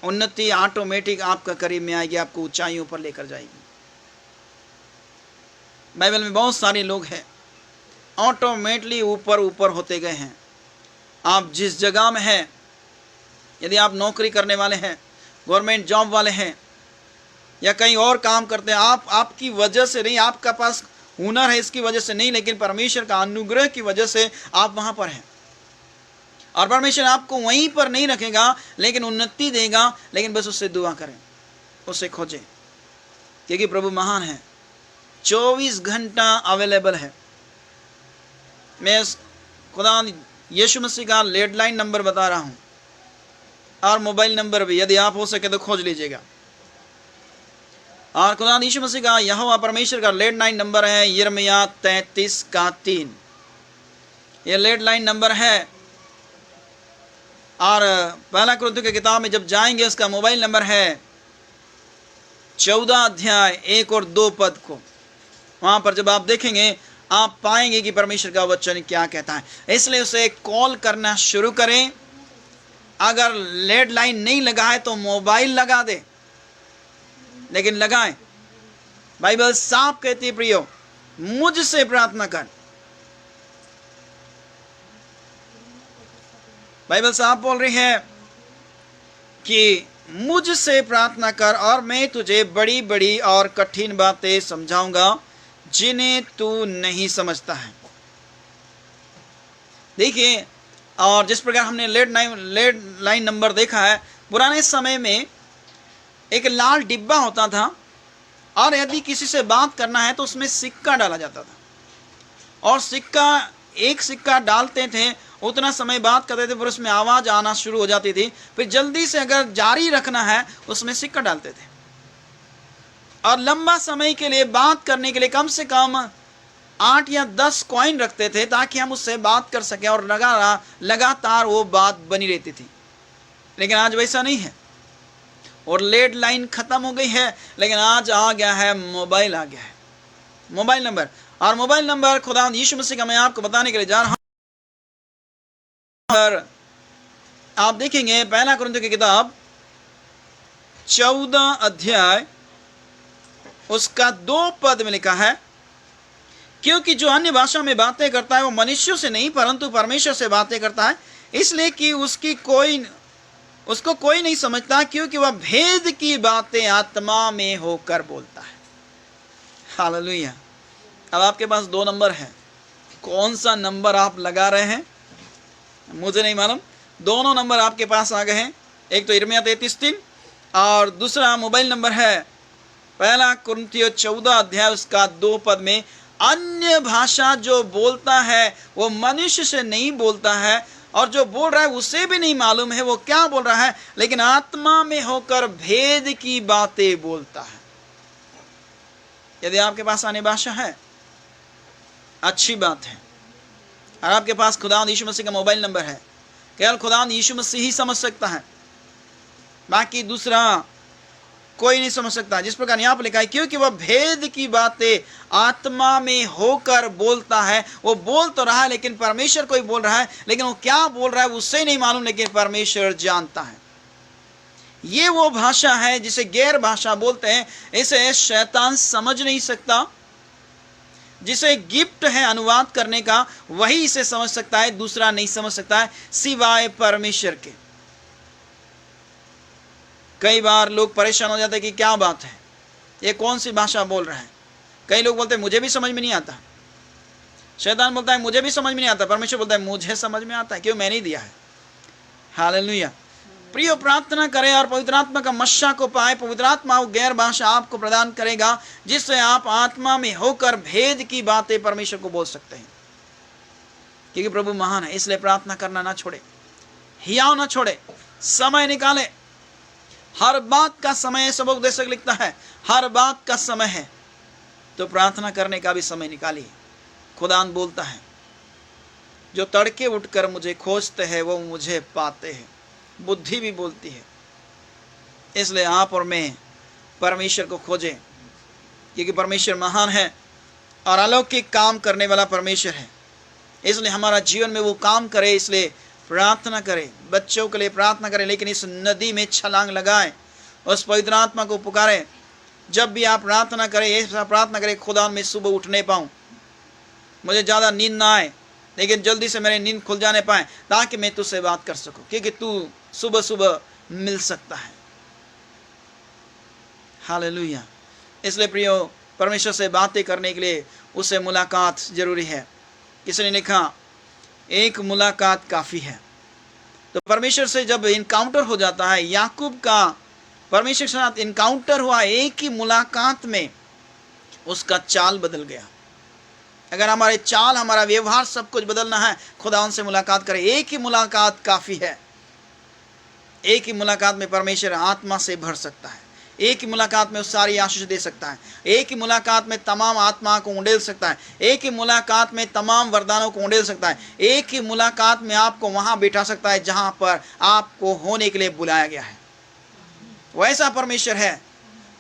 उन्नति ऑटोमेटिक आपका करीब में आएगी, आपको ऊंचाइयों पर लेकर जाएगी। बाइबल में बहुत सारे लोग हैं ऑटोमेटिकली ऊपर ऊपर होते गए हैं। आप जिस जगह में हैं, यदि आप नौकरी करने वाले हैं, गवर्नमेंट जॉब वाले हैं, या कहीं और काम करते हैं, आप आपकी वजह से नहीं, आपका पास हुनर है इसकी वजह से नहीं, लेकिन परमेश्वर का अनुग्रह की वजह से आप वहां पर हैं। और परमेश्वर आपको वहीं पर नहीं रखेगा, लेकिन उन्नति देगा। लेकिन बस उससे दुआ करें, उससे खोजें, क्योंकि प्रभु महान है, 24 घंटा अवेलेबल है। मैं खुदा यीशु मसीह का लैंडलाइन नंबर बता रहा हूं और मोबाइल नंबर भी, यदि आप हो सके तो खोज लीजिएगा। और खुदा यीशु मसीह का यहोवा परमेश्वर का लैंडलाइन नंबर है यिर्मयाह 33:3। यह लैंडलाइन नंबर है। और पहला कुरिन्थियों की किताब में जब जाएंगे, उसका मोबाइल नंबर है 14 अध्याय 1 और 2 पद को। वहां पर जब आप देखेंगे, आप पाएंगे कि परमेश्वर का वचन क्या कहता है। इसलिए उसे कॉल करना शुरू करें। अगर लैंडलाइन नहीं लगा है तो मोबाइल लगा दे, लेकिन लगाएं। बाइबल साफ कहती है, प्रियो, मुझसे प्रार्थना कर। बाइबल साफ बोल रही है कि मुझसे प्रार्थना कर और मैं तुझे बड़ी बड़ी और कठिन बातें समझाऊंगा जिन्हें तू नहीं समझता है। देखिए, और जिस प्रकार हमने लैंडलाइन नंबर देखा है, पुराने समय में एक लाल डिब्बा होता था, और यदि किसी से बात करना है तो उसमें सिक्का डाला जाता था, और एक सिक्का डालते थे, उतना समय बात करते थे, फिर उसमें आवाज आना शुरू हो जाती थी। फिर जल्दी से अगर जारी रखना है, उसमें सिक्का डालते थे, और लंबा समय के लिए बात करने के लिए कम से कम 8 या 10 कॉइन रखते थे, ताकि हम उससे बात कर सकें और लगातार वो बात बनी रहती थी। लेकिन आज वैसा नहीं है, और लैंडलाइन खत्म हो गई है, लेकिन आज आ गया है मोबाइल, आ गया है मोबाइल नंबर। और मोबाइल नंबर खुदा यीशु मसीह का मैं आपको बताने के लिए जा रहा हूं। आप देखेंगे पहला कुरिन्थियों की किताब 14 अध्याय उसका 2 पद में लिखा है, क्योंकि जो अन्य भाषा में बातें करता है वो मनुष्यों से नहीं परंतु परमेश्वर से बातें करता है, इसलिए कि उसको कोई नहीं समझता, क्योंकि वह भेद की बातें आत्मा में होकर बोलता है। हालेलुया। अब आपके पास 2 नंबर है, कौन सा नंबर आप लगा रहे हैं मुझे नहीं मालूम। दोनों नंबर आपके पास आ गए हैं, एक तो यिर्मयाह 33:3 और दूसरा मोबाइल नंबर है पहला कुरिन्थियों 14 अध्याय उसका 2 पद में, अन्य भाषा जो बोलता है वो मनुष्य से नहीं बोलता है, और जो बोल रहा है उसे भी नहीं मालूम है वो क्या बोल रहा है, लेकिन आत्मा में होकर भेद की बातें बोलता है। यदि आपके पास अन्य भाषा है, अच्छी बात है। और आपके पास खुदा यीशु मसीह का मोबाइल नंबर है, केवल खुदा यीशु मसीह ही समझ सकता है, बाकी दूसरा कोई नहीं समझ सकता। जिस प्रकार यहाँ पर लिखा है, क्योंकि वह भेद की बातें आत्मा में होकर बोलता है। वो बोल तो रहा है, लेकिन परमेश्वर कोई बोल रहा है, लेकिन वो क्या बोल रहा है उससे नहीं मालूम, लेकिन परमेश्वर जानता है। ये वो भाषा है जिसे गैर भाषा बोलते हैं। इसे शैतान समझ नहीं सकता। जिसे गिफ्ट है अनुवाद करने का, वही इसे समझ सकता है, दूसरा नहीं समझ सकता है सिवाय परमेश्वर के। कई बार लोग परेशान हो जाते हैं कि क्या बात है, ये कौन सी भाषा बोल रहा है। कई लोग बोलते हैं मुझे भी समझ में नहीं आता। शैतान बोलता है मुझे भी समझ में नहीं आता, परमेश्वर बोलता है मुझे समझ में आता है, क्यों मैंने दिया है। हालेलुया। प्रिय, प्रार्थना करें और पवित्र आत्मा का मशा को पाए। पवित्र आत्मा वो गैर भाषा आपको प्रदान करेगा, जिससे आप आत्मा में होकर भेद की बातें परमेश्वर को बोल सकते हैं, क्योंकि प्रभु महान है। इसलिए प्रार्थना करना ना छोड़े, हियाव ना छोड़े, समय निकाले। हर बात का समय, सबोपदेशक लिखता है, हर बात का समय है, तो प्रार्थना करने का भी समय निकालिए। खुदान बोलता है, जो तड़के उठकर मुझे खोजते हैं वो मुझे पाते हैं। बुद्धि भी बोलती है। इसलिए आप और मैं परमेश्वर को खोजें, क्योंकि परमेश्वर महान है और अलौकिक काम करने वाला परमेश्वर है। इसलिए हमारा जीवन में वो काम करे, इसलिए प्रार्थना करें, बच्चों के लिए प्रार्थना करें, लेकिन इस नदी में छलांग लगाएं, उस पवित्र आत्मा को पुकारें। जब भी आप प्रार्थना करें, ऐसा प्रार्थना करें, खुदा मैं सुबह उठने पाऊँ, मुझे ज़्यादा नींद ना आए, लेकिन जल्दी से मेरी नींद खुल जाने पाए, ताकि मैं तुझसे बात कर सकूं, क्योंकि तू सुबह सुबह मिल सकता है। हालेलुया। इसलिए प्रियो, परमेश्वर से बातें करने के लिए उससे मुलाकात जरूरी है। किसी ने लिखा, एक मुलाकात काफ़ी है। तो परमेश्वर से जब इनकाउंटर हो जाता है, याकूब का परमेश्वर के साथ इनकाउंटर हुआ, एक ही मुलाकात में उसका चाल बदल गया। अगर हमारे चाल, हमारा व्यवहार, सब कुछ बदलना है, खुदा उनसे मुलाकात करें। एक ही मुलाकात काफ़ी है। एक ही मुलाकात में परमेश्वर आत्मा से भर सकता है। एक ही मुलाकात में उस सारी आशीष दे सकता है। एक ही मुलाकात में तमाम आत्मा को उंडेल सकता है। एक ही मुलाकात में तमाम वरदानों को उंडेल सकता है। एक ही मुलाकात में आपको वहां बिठा सकता है जहां पर आपको होने के लिए बुलाया गया है। वैसा परमेश्वर है।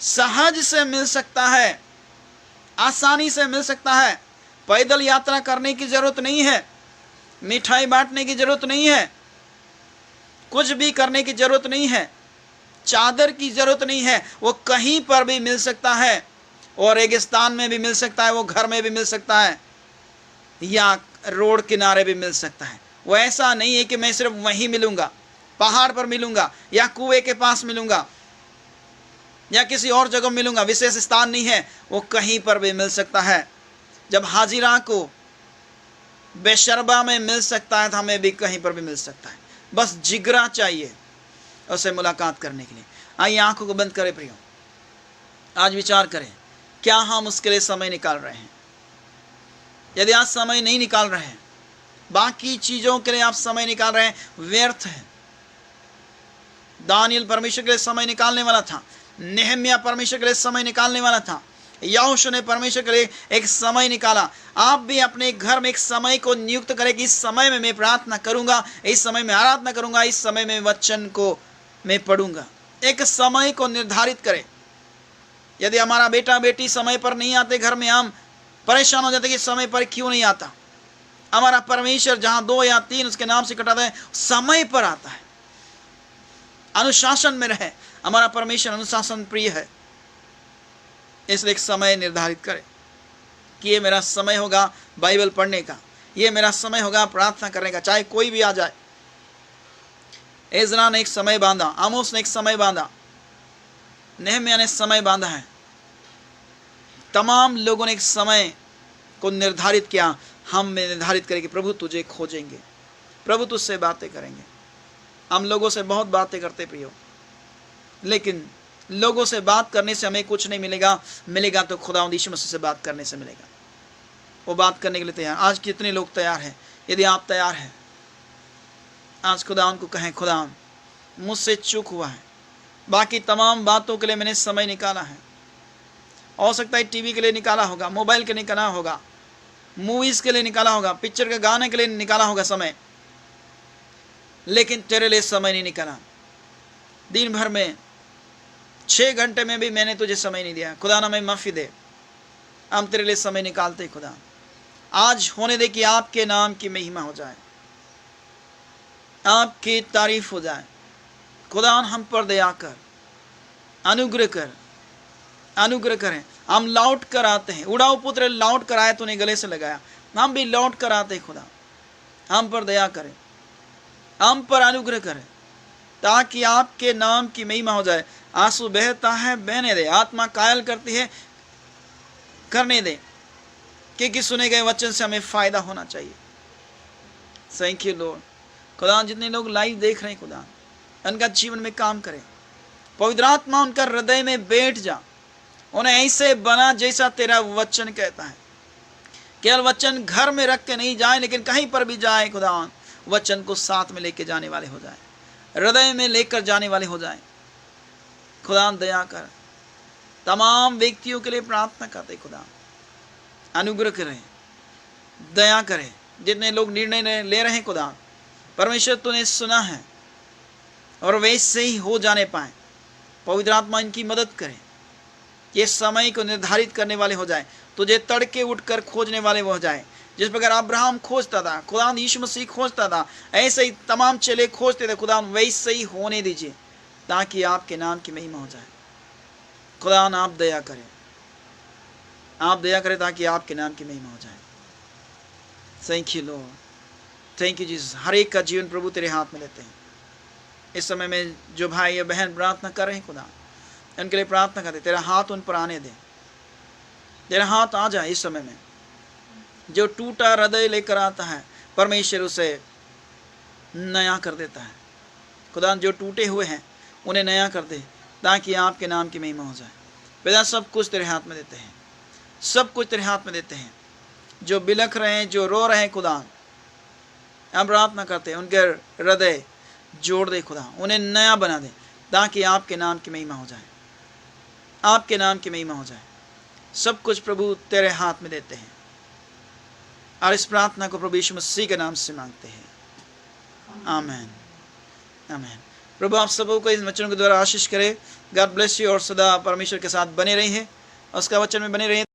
सहज से मिल सकता है, आसानी से मिल सकता है। पैदल यात्रा करने की जरूरत नहीं है, मिठाई बांटने की जरूरत नहीं है, कुछ भी करने की जरूरत नहीं है, चादर की जरूरत नहीं है। वो कहीं पर भी मिल सकता है, और रेगिस्तान में भी मिल सकता है, वो घर में भी मिल सकता है, या रोड किनारे भी मिल सकता है। वो ऐसा नहीं है कि मैं सिर्फ वहीं मिलूंगा, पहाड़ पर मिलूंगा, या कुएं के पास मिलूंगा, या किसी और जगह मिलूंगा, विशेष स्थान नहीं है। वो कहीं पर भी मिल सकता है। जब हाजिरा को बेशरबा में मिल सकता है, तो हमें भी कहीं पर भी मिल सकता है। बस जिगरा चाहिए उससे मुलाकात करने के लिए। आइए आंखों को बंद करें प्रियो, आज विचार करें, क्या हम उसके लिए समय निकाल रहे हैं? यदि आज समय नहीं निकाल रहे हैं, बाकी चीजों के लिए आप समय निकाल रहे हैं, व्यर्थ है। दानियल परमेश्वर के लिए समय निकालने वाला था, नेहम्याह परमेश्वर के लिए समय निकालने वाला था, यहोशू ने परमेश्वर के लिए एक समय निकाला। आप भी अपने घर में एक समय को नियुक्त करें कि इस समय में मैं प्रार्थना करूंगा, इस समय में आराधना करूंगा, इस समय में वचन को मैं पढ़ूंगा। एक समय को निर्धारित करें। यदि हमारा बेटा बेटी समय पर नहीं आते घर में, हम परेशान हो जाते कि समय पर क्यों नहीं आता। हमारा परमेश्वर जहां 2 या 3 उसके नाम से कटाता है, समय पर आता है। अनुशासन में रहे। हमारा परमेश्वर अनुशासन प्रिय है। इसलिए एक समय निर्धारित करें कि ये मेरा समय होगा बाइबल पढ़ने का, ये मेरा समय होगा प्रार्थना करने का, चाहे कोई भी आ जाए। एजरा ने एक समय बांधा, आमोस ने एक समय बांधा, नेहम्याह ने समय बांधा है। तमाम लोगों ने एक समय को निर्धारित किया। हम निर्धारित करें कि प्रभु तुझे खोजेंगे, प्रभु तुझसे बातें करेंगे। हम लोगों से बहुत बातें करते प्रियो, लेकिन लोगों से बात करने से हमें कुछ नहीं मिलेगा तो खुदावंद यीशु मसीह से बात करने से मिलेगा। वो बात करने के लिए तैयार। आज कितने लोग तैयार हैं? यदि आप तैयार हैं, आज खुदावंद को कहें, खुदावंद मुझसे चूक हुआ है, बाकी तमाम बातों के लिए मैंने समय निकाला है। हो सकता है टीवी के लिए निकाला होगा, मोबाइल के लिए निकाला होगा, मूवीज के लिए निकाला होगा, पिक्चर के गाने के लिए निकाला होगा समय, लेकिन तेरे लिए समय नहीं निकाला। दिन भर में 6 घंटे में भी मैंने तुझे समय नहीं दिया। खुदा ना मैं माफ़ी दे। हम तेरे लिए समय निकालते खुदा। आज होने दे कि आपके नाम की महिमा हो जाए, आपकी तारीफ हो जाए। खुदा हम पर दया कर, अनुग्रह कर, अनुग्रह करें। हम लौट कर आते हैं। उड़ाऊ पुत्र लौट कर आए, तूने गले से लगाया। हम भी लौट कर आते खुदा। हम पर दया करें, हम पर अनुग्रह करें, ताकि आपके नाम की महिमा हो जाए। आंसू बहता है, बहने दे। आत्मा कायल करती है, करने दे, क्योंकि सुने गए वचन से हमें फायदा होना चाहिए। Thank you Lord. खुदा जितने लोग लाइव देख रहे हैं, खुदा उनका जीवन में काम करे। पवित्र आत्मा उनका हृदय में बैठ जा, उन्हें ऐसे बना जैसा तेरा वचन कहता है। केवल वचन घर में रख के नहीं जाए, लेकिन कहीं पर भी जाए खुदा वचन को साथ में लेके जाने वाले हो जाए, हृदय में लेकर जाने वाले हो जाए। खुदा दया कर। तमाम व्यक्तियों के लिए प्रार्थना करते खुदा, अनुग्रह करें, दया करें। जितने लोग निर्णय ले रहे हैं खुदा, परमेश्वर तूने सुना है और वैसे ही हो जाने पाए। पवित्र आत्मा इनकी मदद करे, ये समय को निर्धारित करने वाले हो जाए, तुझे तड़के उठकर खोजने वाले हो जाए। जिस प्रकार अब्राहम खोजता था, खुदा यीशु मसीह खोजता था, ऐसे ही तमाम चेले खोजते थे। खुदा वैसे ही होने दीजिए ताकि आपके नाम की महिमा हो जाए। खुदा आप दया करें, आप दया करें ताकि आपके नाम की महिमा हो जाए। Thank you Lord, thank you Jesus. हर एक का जीवन प्रभु तेरे हाथ में लेते हैं। इस समय में जो भाई या बहन प्रार्थना कर रहे हैं, खुदा उनके लिए प्रार्थना करते, तेरा हाथ उन पर आने दे, तेरा हाथ आ जाए इस समय में। जो टूटा हृदय लेकर आता है, परमेश्वर उसे नया कर देता है। खुदा जो टूटे हुए हैं उन्हें नया कर दे ताकि आपके नाम की महिमा हो जाए। पिता सब कुछ तेरे हाथ में देते हैं, सब कुछ तेरे हाथ में देते हैं। जो बिलख रहे हैं, जो रो रहे हैं, खुदा हम प्रार्थना करते हैं उनके हृदय जोड़ दे खुदा, उन्हें नया बना दे ताकि आपके नाम की महिमा हो जाए, आपके नाम की महिमा हो जाए। सब कुछ प्रभु तेरे हाथ में देते हैं और इस प्रार्थना को प्रभु यीशु मसीह के नाम से मांगते हैं। आमीन, आमीन। प्रभु आप सबों को इन वचनों के द्वारा आशीष करे। गॉड ब्लेस यू और सदा परमेश्वर के साथ बने रहिए, उसका वचन में बने रहिए।